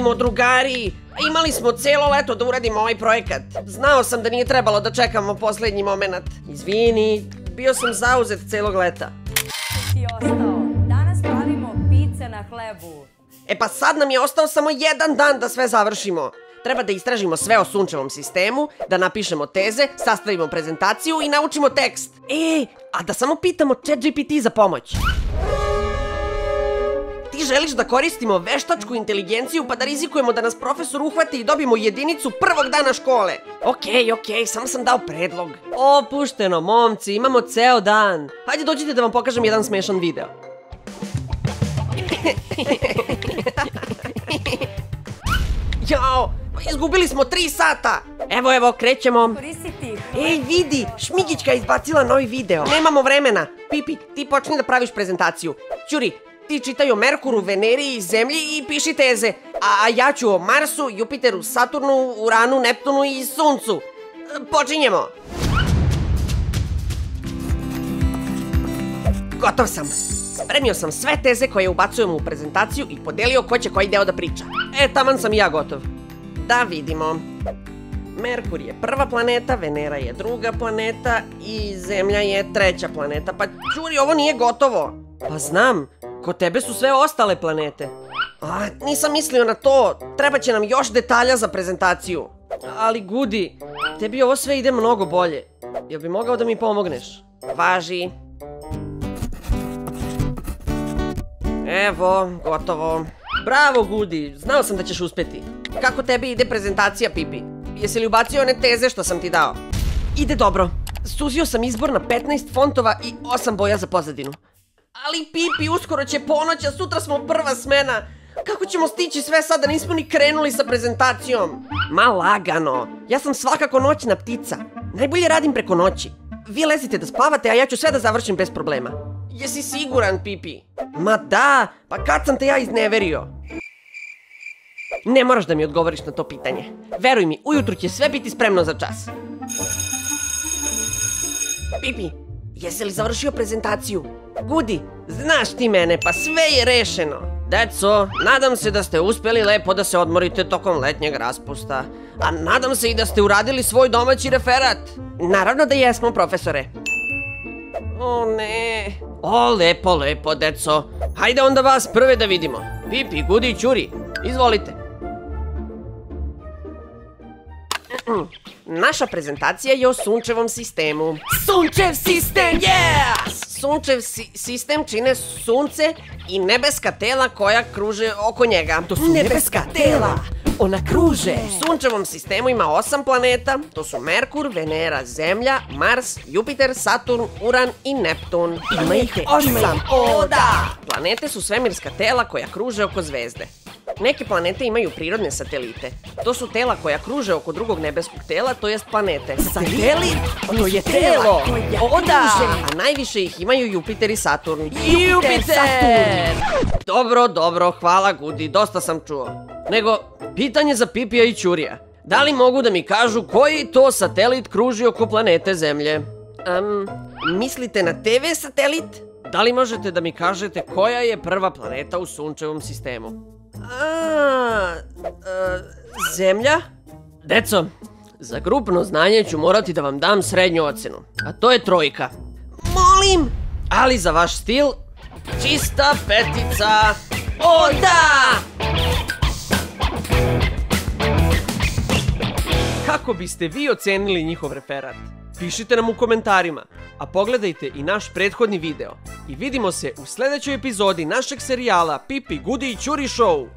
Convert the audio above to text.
Ajmo, drugari! Imali smo celo leto da uradimo ovaj projekat. Znao sam da nije trebalo da čekamo poslednji moment. Izvini, bio sam zauzet celog leta. Ti ostao. Danas pravimo pice na hlebu. E pa sad nam je ostao samo jedan dan da sve završimo. Treba da istražimo sve o sunčevom sistemu, da napišemo teze, sastavimo prezentaciju i naučimo tekst. A da samo pitamo ChatGPT za pomoć. Ti želiš da koristimo veštačku inteligenciju pa da rizikujemo da nas profesor uhvati i dobijemo jedinicu prvog dana škole? Okej, samo sam dao predlog. Opušteno, momci, imamo ceo dan. Hajde dođite da vam pokažem jedan smešan video. Jao, izgubili smo 3 sata. Evo, krećemo. Koristi ih. Ej, vidi, Šmigićka je izbacila novi video. Nemamo vremena. Pipi, ti počni da praviš prezentaciju. Ćuri, ti čitaj o Merkuru, Veneri i Zemlji i piši teze. A ja ću o Marsu, Jupiteru, Saturnu, Uranu, Neptunu i Suncu. Počinjemo. Gotov sam. Spremio sam sve teze koje ubacujemo u prezentaciju i podelio ko će koji deo da priča. Taman sam i ja gotov. Da vidimo. Merkur je prva planeta, Venera je druga planeta i Zemlja je treća planeta. Pa Ćuri, ovo nije gotovo. Pa znam, kod tebe su sve ostale planete. Nisam mislio na to, treba će nam još detalja za prezentaciju. Ali Gudi, tebi ovo sve ide mnogo bolje. Jel bi mogao da mi pomogneš? Važi. Evo, gotovo. Bravo, Gudi, znao sam da ćeš uspeti. Kako tebi ide prezentacija, Pipi? Jesi li ubacio one teze što sam ti dao? Ide dobro. Suzio sam izbor na 15 fontova i 8 boja za pozadinu. Ali Pipi, uskoro će ponoć, a sutra smo prva smena. Kako ćemo stići sve sad da nismo ni krenuli sa prezentacijom? Ma lagano. Ja sam svakako noćna ptica. Najbolje radim preko noći. Vi lezite da spavate, a ja ću sve da završim bez problema. Jesi siguran, Pipi? Ma da, pa kad sam te ja izneverio? Ne moraš da mi odgovoriš na to pitanje. Veruj mi, ujutru će sve biti spremno za čas. Pipi, jesi li završio prezentaciju? Gudi, znaš ti mene, pa sve je rešeno. Deco, nadam se da ste uspeli lepo da se odmorite tokom letnjeg raspusta. A nadam se i da ste uradili svoj domaći referat. Naravno da jesmo, profesore. O ne. O, lepo, deco. Hajde onda vas prve da vidimo. Pipi, Gudi i Ćuri, izvolite. Naša prezentacija je o sunčevom sistemu. Sunčev sistem, yes! Sunčev sistem čine sunce i nebeska tela koja kruže oko njega. To su nebeska tela! Ona kruže! U sunčevom sistemu ima 8 planeta. To su Merkur, Venera, Zemlja, Mars, Jupiter, Saturn, Uran i Neptun. Ima ih 8! O da! Planete su svemirska tela koja kruže oko zvezde. Neke planete imaju prirodne satelite. To su tela koja kruže oko drugog nebeskog tela, to jest planete. Satelit? To je telo! O da! A najviše ih imaju Jupiter i Saturn. Jupiter! Dobro, hvala Gudi, dosta sam čuo. Nego, pitanje za Pipija i Ćurija. Da li mogu da mi kažu koji to satelit kruži oko planete Zemlje? Mislite na TV satelit? Da li možete da mi kažete koja je prva planeta u sunčevom sistemu? Zemlja? Deco, za grupno znanje ću morati da vam dam srednju ocenu, a to je 3. Molim! Ali za vaš stil, čista 5. O da! Kako biste vi ocenili njihov referat? Pišite nam u komentarima, a pogledajte i naš prethodni video. I vidimo se u sledećoj epizodi našeg serijala Pipi, Gudi i Ćuri Show.